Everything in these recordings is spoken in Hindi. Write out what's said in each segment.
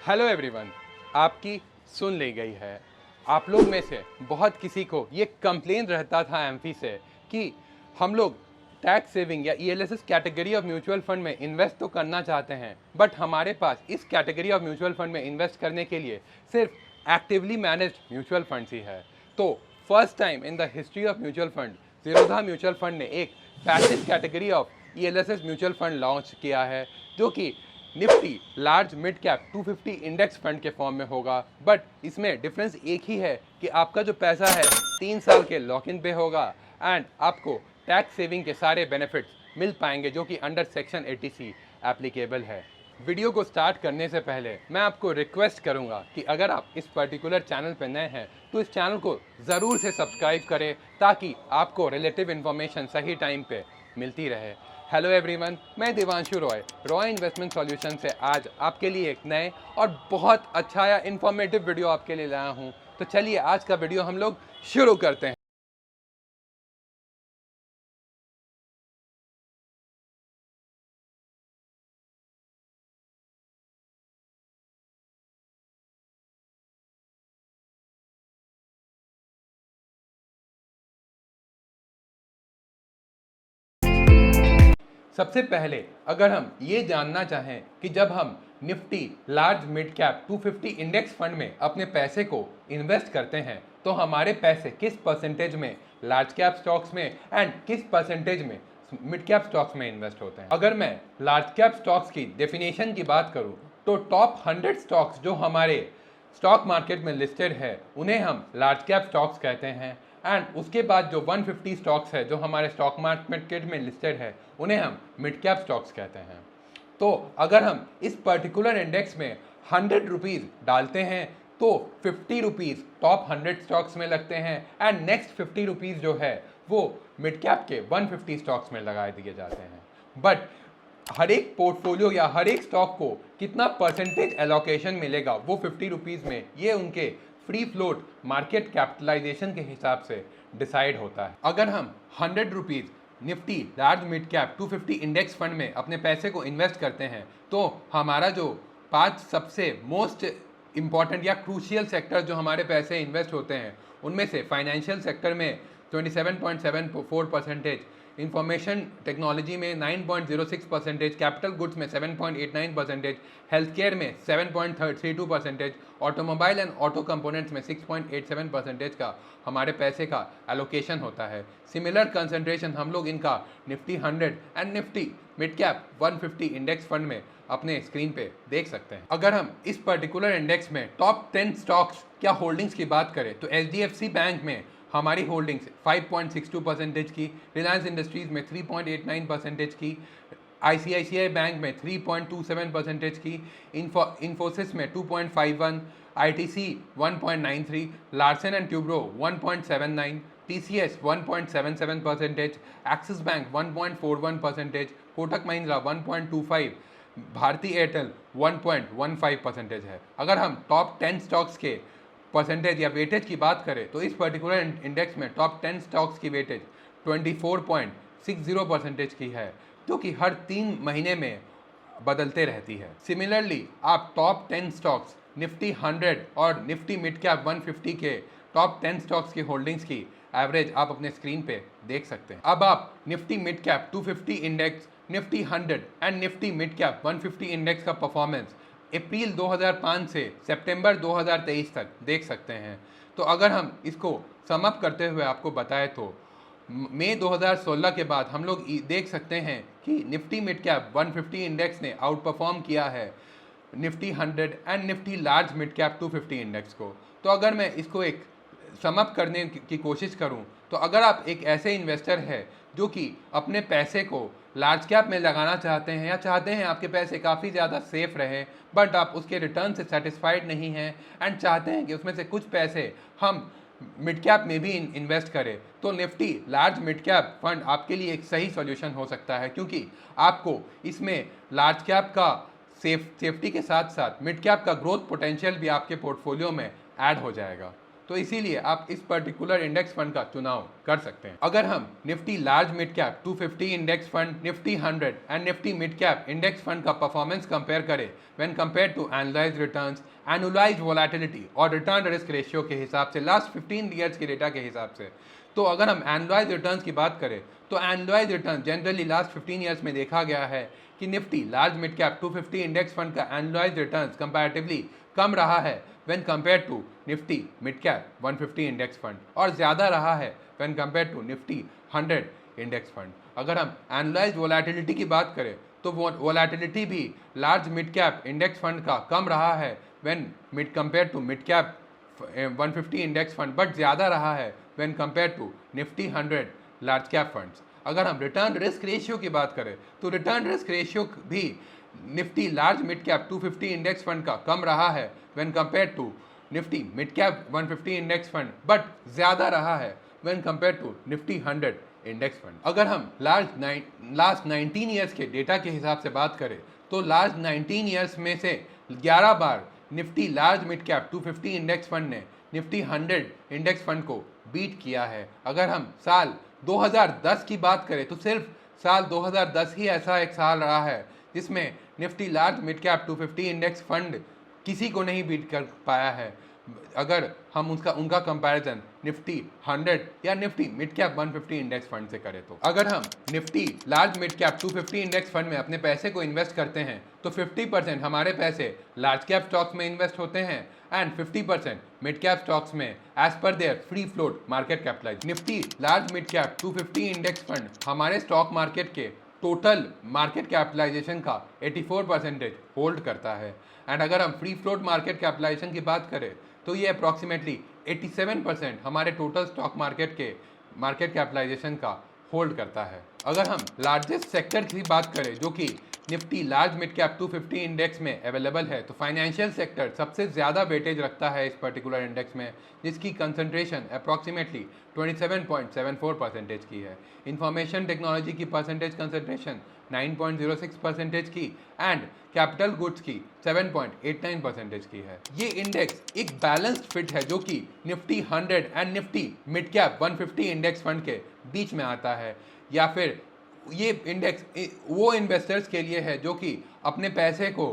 हेलो एवरीवन, आपकी सुन ली गई है। आप लोग में से बहुत किसी को ये कंप्लेन रहता था एमपी से कि हम लोग टैक्स सेविंग या ELSS category of mutual fund में इन्वेस्ट तो करना चाहते हैं, बट हमारे पास इस कैटेगरी ऑफ म्यूचुअल फंड में इन्वेस्ट करने के लिए सिर्फ एक्टिवली मैनेज्ड म्यूचुअल फंड्स ही है। तो first time in the history of mutual fund Zerodha mutual fund ने एक passive category of ELSS mutual fund launch किया है, जो कि Nifty large mid cap 250 index fund के फॉर्म में होगा। बट इसमें डिफरेंस एक ही है कि आपका जो पैसा है 3 साल के लॉक इन पे होगा एंड आपको टैक्स सेविंग के सारे बेनिफिट्स मिल पाएंगे, जो कि अंडर सेक्शन 80C एप्लीकेबल है। वीडियो को स्टार्ट करने से पहले मैं आपको रिक्वेस्ट करूंगा कि अगर आप इस पर्टिकुलर चैनल पर नए हैं तो इस चैनल को ज़रूर से सब्सक्राइब करें, ताकि आपको रिलेटिव इन्फॉर्मेशन सही टाइम पे मिलती रहे। हेलो एवरीवन, मैं देवांशु रॉय इन्वेस्टमेंट सॉल्यूशन से आज आपके लिए एक नए और बहुत अच्छा या इन्फॉर्मेटिव वीडियो आपके लिए लाया हूं। तो चलिए आज का वीडियो हम लोग शुरू करते हैं। सबसे पहले अगर हम ये जानना चाहें कि जब हम Nifty large mid cap 250 index fund में अपने पैसे को इन्वेस्ट करते हैं तो हमारे पैसे किस परसेंटेज में लार्ज कैप स्टॉक्स में एंड किस परसेंटेज में मिड कैप स्टॉक्स में इन्वेस्ट होते हैं। अगर मैं लार्ज कैप स्टॉक्स की डेफिनेशन की बात करूं तो टॉप 100 स्टॉक्स जो हमारे स्टॉक मार्केट में लिस्टेड है उन्हें हम लार्ज कैप स्टॉक्स कहते हैं, एंड उसके बाद जो 150 स्टॉक्स है जो हमारे स्टॉक मार्केट में लिस्टेड है उन्हें हम मिड कैप स्टॉक्स कहते हैं। तो अगर हम इस पर्टिकुलर इंडेक्स में 100 रुपीज़ डालते हैं तो 50 रुपीज़ टॉप 100 स्टॉक्स में लगते हैं एंड नेक्स्ट 50 रुपीज़ जो है वो मिड कैप के 150 स्टॉक्स में लगा दिए जाते हैं। बट हर एक पोर्टफोलियो या हर एक स्टॉक को कितना परसेंटेज एलोकेशन मिलेगा वो 50 रुपीज़ में, ये उनके फ्री फ्लोट मार्केट कैपिटलाइजेशन के हिसाब से डिसाइड होता है। अगर हम 100 rupees Nifty large mid cap 250 index fund में अपने पैसे को इन्वेस्ट करते हैं तो हमारा जो 5 सबसे मोस्ट इम्पॉर्टेंट या क्रूशियल सेक्टर जो हमारे पैसे इन्वेस्ट होते हैं उनमें से फाइनेंशियल सेक्टर में 27.74%, इंफॉर्मेशन टेक्नोलॉजी में 9.06%, कैपिटल गुड्स में 7.89%, हेल्थ केयर में 7.32%, ऑटोमोबाइल एंड ऑटो कंपोनेंट्स में 6.87% का हमारे पैसे का एलोकेशन होता है। सिमिलर कंसंट्रेशन हम लोग इनका Nifty 100 and Nifty mid cap 150 index fund में अपने स्क्रीन पे देख सकते हैं। अगर हम इस पर्टिकुलर इंडेक्स में टॉप 10 स्टॉक्स क्या होल्डिंग्स की बात करें तो HDFC बैंक में हमारी होल्डिंग्स 5.62% की, रिलायंस इंडस्ट्रीज में 3.89% की, ICICI बैंक में 3.27% की, इन्फोसिस में 2.51, ITC 1.93, Larsen and Toubro 1.79, TCS 1.77%, Axis Bank 1.41%, Kotak Mahindra 1.25, Bharti Airtel 1.15% है। अगर हम टॉप 10 स्टॉक्स के परसेंटेज या वेटेज की बात करें तो इस पर्टिकुलर इंडेक्स में टॉप 10 स्टॉक्स की वेटेज 24.60% की है, जो कि हर 3 महीने में बदलते रहती है। सिमिलरली आप टॉप 10 स्टॉक्स निफ्टी 100 और निफ्टी मिड कैप 150 के टॉप 10 स्टॉक्स की होल्डिंग्स की एवरेज आप अपने स्क्रीन पे देख सकते हैं। अब आप Nifty mid cap 250 index, Nifty 100 and Nifty mid cap 150 index का परफॉर्मेंस अप्रैल 2005 से सितंबर 2023 तक देख सकते हैं। तो अगर हम इसको समअप करते हुए आपको बताएं तो मई 2016 के बाद हम लोग देख सकते हैं कि निफ्टी मिड कैप 150 इंडेक्स ने आउट परफॉर्म किया है Nifty 100 and Nifty large mid cap 250 index को। तो अगर मैं इसको एक समअप करने की कोशिश करूं तो अगर आप एक ऐसे इन्वेस्टर है जो कि अपने पैसे को लार्ज कैप में लगाना चाहते हैं या चाहते हैं आपके पैसे काफ़ी ज़्यादा सेफ रहें, बट आप उसके रिटर्न से सेटिस्फाइड नहीं हैं एंड चाहते हैं कि उसमें से कुछ पैसे हम मिड कैप में भी इन्वेस्ट करें, तो Nifty large mid cap fund आपके लिए एक सही सॉल्यूशन हो सकता है, क्योंकि आपको इसमें लार्ज कैप का सेफ्टी के साथ साथ मिड कैप का ग्रोथ पोटेंशियल भी आपके पोर्टफोलियो में ऐड हो जाएगा। तो इसीलिए आप इस पर्टिकुलर इंडेक्स फंड का चुनाव कर सकते हैं। अगर हम Nifty large mid cap 250 index fund, Nifty 100 and Nifty mid cap index fund का परफॉर्मेंस कंपेयर करें when compare to annualised returns, annualised volatility और रिटर्न रिस्क रेशियो के हिसाब से, लास्ट 15 ईयर्स के डेटा के हिसाब से, तो अगर हम एनुअलाइज्ड रिटर्न्स की बात करें तो annualised return generally last 15 years में देखा गया है कि Nifty large mid cap 250 index fund का एनुअलाइज्ड रिटर्न्स कंपैरेटिवली कम रहा है when compare to Nifty mid cap 150 index fund और ज़्यादा रहा है when compare to Nifty 100 index fund. अगर हम एनुअलाइज्ड वोलेटिलिटी की बात करें तो वोलेटिलिटी भी large mid cap index fund का कम रहा है when mid compare to mid cap 150 index fund, but ज़्यादा रहा है when compare to Nifty 100 large cap funds. अगर हम रिटर्न रिस्क रेशियो की बात करें तो रिटर्न रिस्क रेशियो भी Nifty large mid cap 250 index fund का कम रहा है when compare to Nifty mid cap 150 index fund, but ज़्यादा रहा है when compare to Nifty 100 index fund. अगर हम लास्ट 19 ईयर्स के डेटा के हिसाब से बात करें तो लास्ट 19 ईयर्स में से 11 बार Nifty large mid cap 250 index fund ने निफ्टी 100 इंडेक्स फंड को बीट किया है। अगर हम साल 2010 की बात करें तो सिर्फ साल 2010 ही ऐसा एक साल रहा है जिसमें Nifty large mid cap 250 index fund किसी को नहीं बीट कर पाया है। अगर हम उनका कंपैरिजन निफ्टी 100 या Nifty mid cap 150 index fund से करें तो अगर हम Nifty large mid cap 250 index fund में अपने पैसे को इन्वेस्ट करते हैं तो 50% हमारे पैसे लार्ज कैप स्टॉक्स में इन्वेस्ट होते हैं एंड 50% मिड कैप स्टॉक्स में as per their free float market capitalisation. Nifty large mid cap 250 index fund हमारे स्टॉक मार्केट के टोटल मार्केट कैपिटलाइजेशन का 84% होल्ड करता है एंड अगर हम फ्री फ्लोट मार्केट कैपिटलाइजेशन की बात करें तो ये अप्रॉक्सीमेटली 87% हमारे टोटल स्टॉक मार्केट के मार्केट कैपिटलाइजेशन का होल्ड करता है। अगर हम लार्जेस्ट सेक्टर की बात करें जो कि Nifty large mid cap 250 index में अवेलेबल है तो फाइनेंशियल सेक्टर सबसे ज़्यादा वेटेज रखता है इस पर्टिकुलर इंडेक्स में, जिसकी कंसंट्रेशन अप्रॉक्सीमेटली 27.74% की है। इंफॉर्मेशन टेक्नोलॉजी की परसेंटेज कंसंट्रेशन 9.06% की एंड कैपिटल गुड्स की 7.89% की है। ये इंडेक्स एक बैलेंस्ड फिट है जो कि Nifty 100 and Nifty mid cap 150 index fund के बीच में आता है, या फिर ये इंडेक्स वो इन्वेस्टर्स के लिए है जो कि अपने पैसे को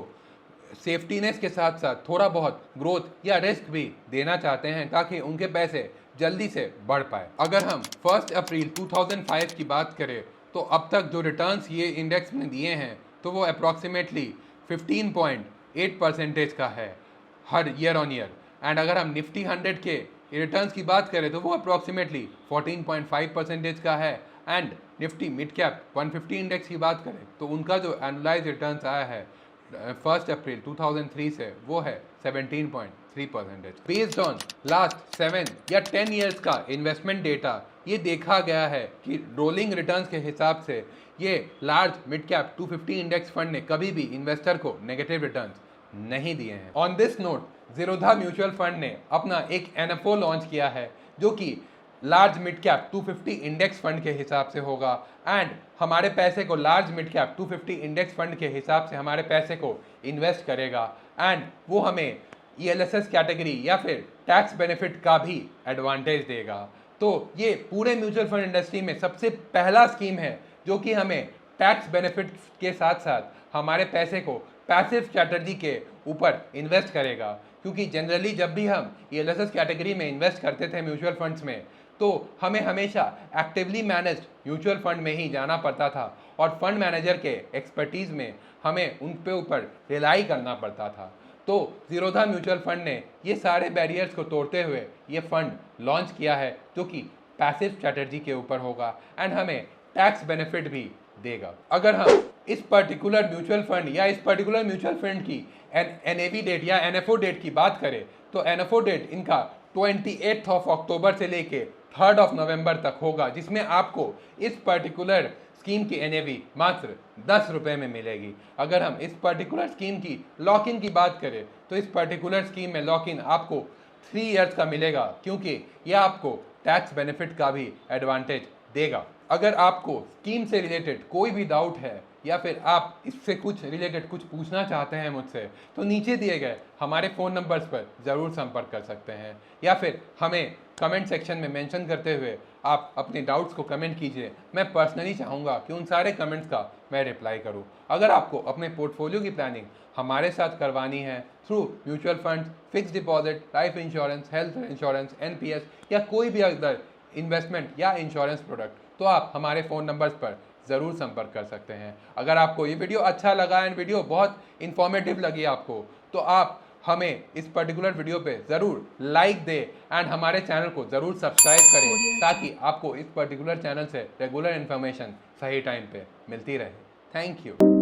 सेफ्टीनेस के साथ साथ थोड़ा बहुत ग्रोथ या रिस्क भी देना चाहते हैं ताकि उनके पैसे जल्दी से बढ़ पाए। अगर हम 1 अप्रैल 2005 की बात करें तो अब तक जो रिटर्न्स ये इंडेक्स ने दिए हैं तो वो अप्रॉक्सीमेटली 15.8% का है हर ईयर ऑन ईयर एंड अगर हम निफ्टी 100 के रिटर्न्स की बात करें तो वो अप्रॉक्सीमेटली 14.5% का है and Nifty mid cap 150 index की बात करें तो उनका जो एनुअलाइज्ड रिटर्न्स आया है 1 अप्रैल 2003 से वो है 17.3%। बेस्ड ऑन लास्ट 7 या 10 ईयर्स का इन्वेस्टमेंट डेटा ये देखा गया है कि रोलिंग रिटर्न्स के हिसाब से ये large mid cap 250 index fund ने कभी भी इन्वेस्टर को नेगेटिव रिटर्न्स नहीं दिए हैं। On this note Zerodha mutual fund ने अपना एक एनएफओ लॉन्च किया है जो कि large mid cap 250 index fund के हिसाब से होगा एंड हमारे पैसे को large mid cap 250 index fund के हिसाब से हमारे पैसे को इन्वेस्ट करेगा एंड वो हमें ELSS कैटेगरी या फिर टैक्स बेनिफिट का भी एडवांटेज देगा। तो ये पूरे म्यूचुअल फंड इंडस्ट्री में सबसे पहला स्कीम है जो कि हमें टैक्स बेनिफिट के साथ साथ हमारे पैसे को पैसिव स्ट्रैटेजी के ऊपर इन्वेस्ट करेगा, क्योंकि जनरली जब भी हम ELSS कैटेगरी में इन्वेस्ट करते थे म्यूचुअल फंड्स में तो हमें हमेशा एक्टिवली मैनेज्ड म्यूचुअल फंड में ही जाना पड़ता था और फंड मैनेजर के एक्सपर्टीज़ में हमें उन पे ऊपर रिलाई करना पड़ता था। तो ज़ीरोधा म्यूचुअल फंड ने ये सारे बैरियर्स को तोड़ते हुए ये फंड लॉन्च किया है जो कि पैसिव स्ट्रैटेजी के ऊपर होगा एंड हमें टैक्स बेनिफिट भी देगा। अगर हम इस पर्टिकुलर म्यूचुअल फंड या इस पर्टिकुलर म्यूचुअल फंड की NAV डेट या NFO डेट की बात करें तो NFO डेट इनका 28 अक्टूबर से लेके 3 नवंबर तक होगा, जिसमें आपको इस पर्टिकुलर स्कीम की NAV मात्र 10 रुपये में मिलेगी। अगर हम इस पर्टिकुलर स्कीम की लॉक इन की बात करें तो इस पर्टिकुलर स्कीम में लॉक इन आपको 3 इयर्स का मिलेगा, क्योंकि यह आपको टैक्स बेनिफिट का भी एडवांटेज देगा। अगर आपको स्कीम से रिलेटेड कोई भी डाउट है या फिर आप इससे कुछ रिलेटेड कुछ पूछना चाहते हैं मुझसे, तो नीचे दिए गए हमारे फ़ोन नंबर्स पर ज़रूर संपर्क कर सकते हैं, या फिर हमें कमेंट सेक्शन में मेंशन करते हुए आप अपने डाउट्स को कमेंट कीजिए। मैं पर्सनली चाहूँगा कि उन सारे कमेंट्स का मैं रिप्लाई करूँ। अगर आपको अपने पोर्टफोलियो की प्लानिंग हमारे साथ करवानी है through mutual funds, fix deposit, life insurance, health insurance, NPS या कोई भी अदर इन्वेस्टमेंट या इंश्योरेंस प्रोडक्ट, तो आप हमारे फ़ोन नंबर्स पर ज़रूर संपर्क कर सकते हैं। अगर आपको ये वीडियो अच्छा लगा एंड वीडियो बहुत इन्फॉर्मेटिव लगी आपको, तो आप हमें इस पर्टिकुलर वीडियो पे ज़रूर लाइक दें एंड हमारे चैनल को ज़रूर सब्सक्राइब करें, ताकि आपको इस पर्टिकुलर चैनल से रेगुलर इन्फॉर्मेशन सही टाइम पे मिलती रहे। Thank you.